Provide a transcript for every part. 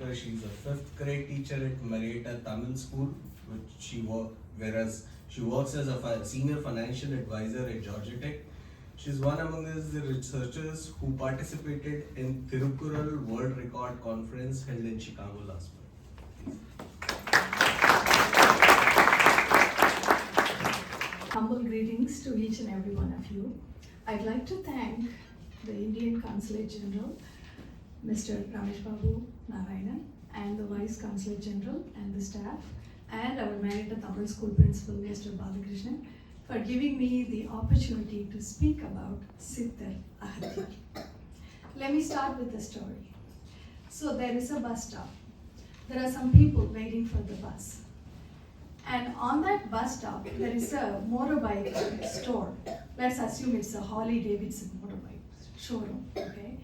instructor. She's a 5th grade teacher at Marietta Tamil School, whereas she works as a senior financial advisor at Georgia Tech. She's one among the researchers who participated in Thirukural World Record Conference held in Chicago last month. Humble greetings to each and every one of you. I'd like to thank the Indian Consulate General, Mr. Ramesh Babu Narayanan, and the Vice Consulate General and the staff, and our Marietta Tamil School Principal, Mr. Balakrishnan, for giving me the opportunity to speak about Sidhdhar Agathiyar. Let me start with the story. So there is a bus stop. There are some people waiting for the bus. And on that bus stop, there is a motorbike store. Let's assume it's a Harley Davidson motorbike showroom, okay?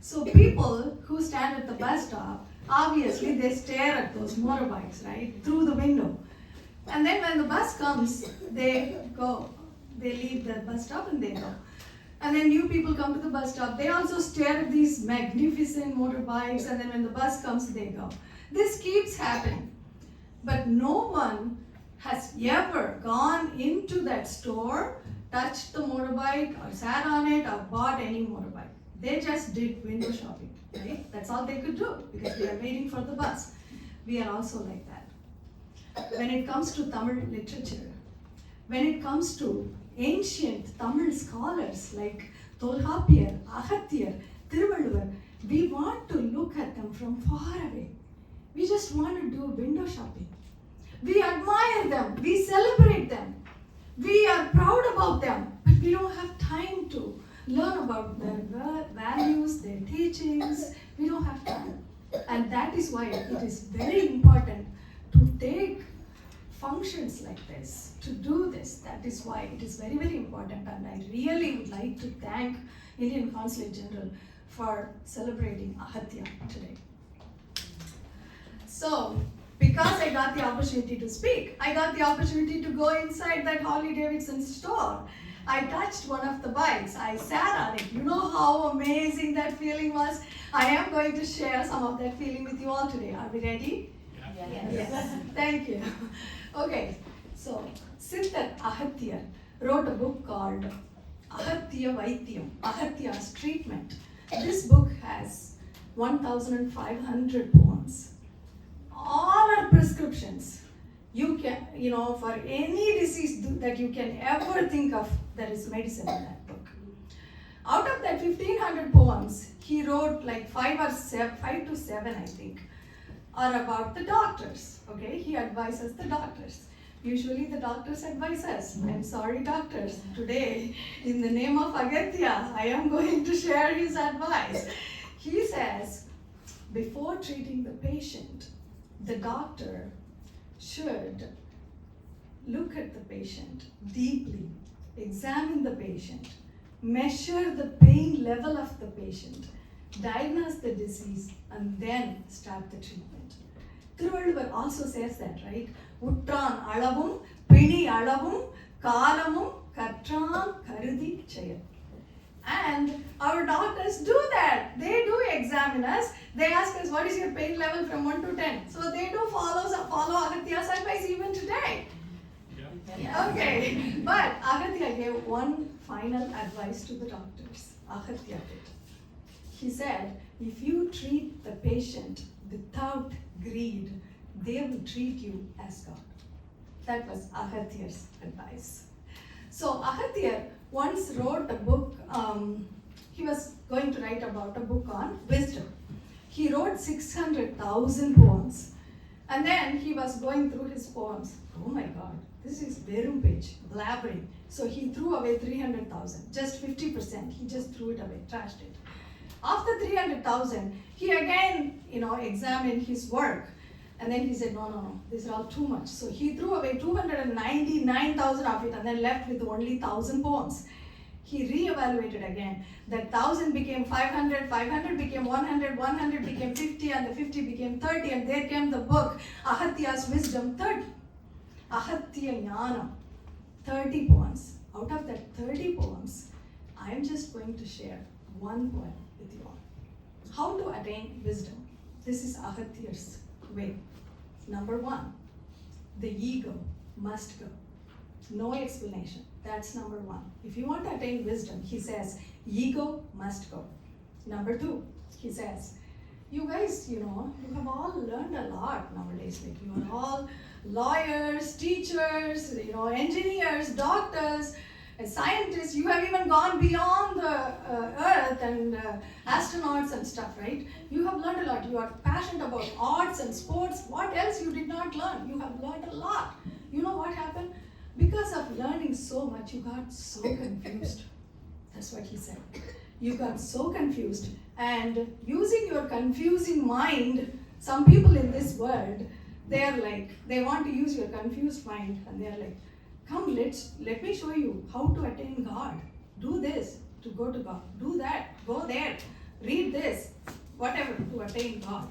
So people who stand at the bus stop, obviously they stare at those motorbikes, right, through the window. And then when the bus comes, they leave the bus stop and they go. And then new people come to the bus stop, they also stare at these magnificent motorbikes, and then when the bus comes, they go. This keeps happening. But no one has ever gone into that store, touched the motorbike, or sat on it, or bought any motorbike. They just did window shopping, right? That's all they could do because they are waiting for the bus. We are also like that. When it comes to Tamil literature, when it comes to ancient Tamil scholars like Tolkapiyar, Agathiyar, Thiruvalluvar, we want to look at them from far away. We just want to do window shopping. We admire them, we celebrate them, we are proud about them, but we don't have time to learn about their values, their teachings. We don't have time. And that is why it is very important to take functions like this, to do this. That is why it is very, very important. And I really would like to thank Indian Consulate General for celebrating Agathiyar today. So, because I got the opportunity to speak, I got the opportunity to go inside that Harley Davidson store. I touched one of the bikes, I sat on it. You know how amazing that feeling was? I am going to share some of that feeling with you all today. Are we ready? Yes. Thank you. Okay, so Sidhdhar Agathiyar wrote a book called Agathiya Vaidyam, Agathiyar's Treatment. This book has 1,500 poems. All are prescriptions. You can, for any disease that you can ever think of, there is medicine in that book. Out of that 1,500 poems, he wrote like 5 to 7, I think, are about the doctors. Okay, he advises the doctors. Usually the doctors advise us. I'm sorry, doctors. Today, in the name of Agathya, I am going to share his advice. He says, before treating the patient, the doctor should look at the patient deeply, examine the patient, measure the pain level of the patient, diagnose the disease, and then start the treatment. Thiruvalluvar also says that, right? Uttran alavum, pini alavum, kalamum, katran karudi chayal. And our doctors do that. They do examine us. They ask us, what is your pain level from 1 to 10? So they do follow Agathiyar's advice even today. Yeah. Okay. But Agathiyar gave one final advice to the doctors. Agathiyar did. He said, if you treat the patient without greed, they will treat you as God. That was Agathiyar's advice. So Agathiyar once wrote a book, he was going to write about a book on wisdom. He wrote 600,000 poems. And then he was going through his poems. Oh my God, this is verum page, blabbering. So he threw away 300,000, just 50%. He just threw it away, trashed it. After 300,000, he again, examined his work. And then he said, no, these are all too much. So he threw away 299,000 of it and then left with only 1,000 poems. He re-evaluated again. That 1,000 became 500, 500 became 100, 100 became 50, and the 50 became 30, and there came the book, Agathiyar's Wisdom 30. Agathya Jnana, 30 poems. Out of that 30 poems, I am just going to share one poem with you all. How to attain wisdom. This is Agathiyar's way. Number one, the ego must go. No explanation. That's number one. If you want to attain wisdom, he says, ego must go. Number two, he says, you guys, you have all learned a lot nowadays. Like, you are all lawyers, teachers, engineers, doctors, scientists. You have even gone beyond the earth and astronauts and stuff, right? You have learned a lot. You are passionate about arts and sports. What else you did not learn? You have learned a lot. You know what happened? Because of learning so much, you got so confused. That's what he said. You got so confused, and using your confusing mind, some people in this world, they want to use your confused mind, and they're like, come, let me show you how to attain God. Do this to go to God. Do that, go there, read this, whatever, to attain God.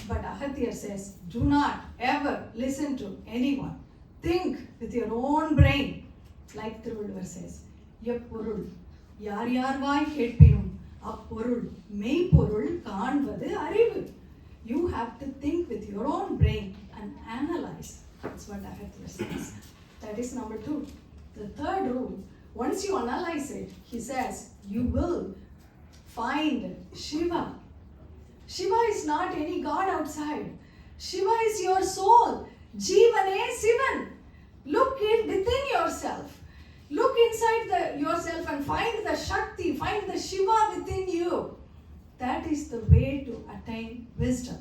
But Agathiyar says, do not ever listen to anyone. Think with your own brain. Like Thiruvalluvar says, எப்பொருள் யார் யார்வாய் கேட்பினும் அப்பொருள் மெய்ப்பொருள் காண்பது அறிவு. You have to think with your own brain and analyze. That's what Agathiyar says. That is number two. The third rule, once you analyze it, he says, you will find Shiva. Shiva is not any god outside. Shiva is your soul. Jivane Sivan. Look within yourself. Look inside yourself and find the Shakti, find the Shiva within you. That is the way to attain wisdom.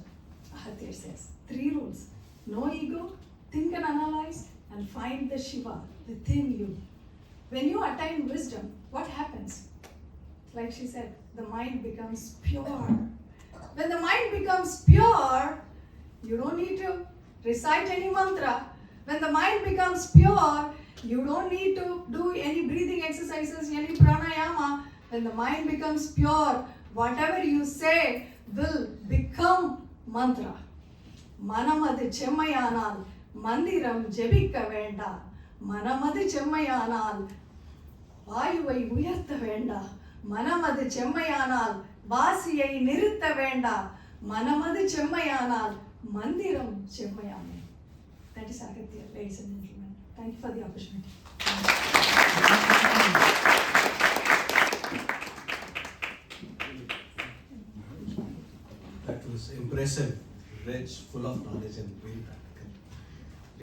Agathiyar says, 3 rules. No ego, think and analyze, and find the Shiva within you. When you attain wisdom, what happens? Like she said, the mind becomes pure. When the mind becomes pure, you don't need to recite any mantra. When the mind becomes pure, you don't need to do any breathing exercises, any pranayama. When the mind becomes pure, whatever you say will become mantra. Manamadu chemmayanal mandiram jebikka venda. Manamadu chemmayanal vayuvai uyartha venda. Manamadu chemmayanal vasiyai nirutha venda. Manamadu chemmayanal mandiram chemmayame. That is Agathiyar, ladies and gentlemen. Thank you for the opportunity. That was impressive, rich, full of knowledge and very practical.